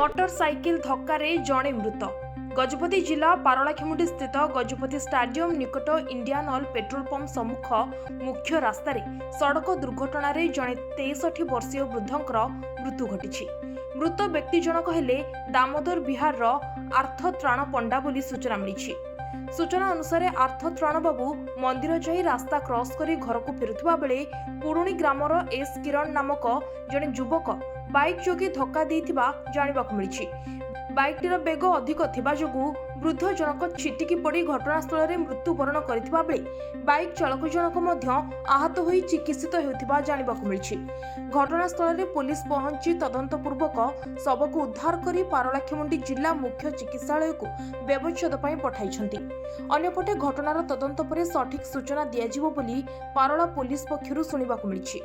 Motor cycle धक्का जड़े मृत। गजपति जिला पारलाखेमुंडी स्थित गजपति स्टाडियम निकट इंडियन ऑयल पेट्रोल पंप सम्मुख मुख्य रास्त सड़क दुर्घटन जड़े 63 वर्षीय वृद्धंकर मृत्यु घटी। मृत व्यक्ति जनक हेले दामोदर बिहार आर्थत्राण पंडा बोली सूचना मिली। सूचना अनुसार आर्थत्राण बाबू मंदिर जाई रास्ता क्रॉस करी घर को फेरुवा बेले पुरुणी ग्रामर एस किरण नामक जड़े युवक बाइक जोगी धक्का देइथिबा जानिबाकु मिलिछि। बाइकटीर बेग अधिक थिबा जोगु वृद्ध जनक छिटिकी पड़ी घटनास्थल में मृत्युवरण करथिबा बेले बाइक चालक जनक मध्य आहत होई चिकित्सित हेउथिबा जानिबाकु मिलिछि। घटनास्थल में पुलिस पहुंची तदंतपूर्वक शव को उद्धार करी पारलाखेमुंडी जिला मुख्य चिकित्सालय को व्यवच्छेद पई पठाइछंती। अन्यपटे घटनार तदंत पर सठिक सूचना दियाजिबो बोली पारला पुलिस पक्षरु सुनिबाकु मिलिछि।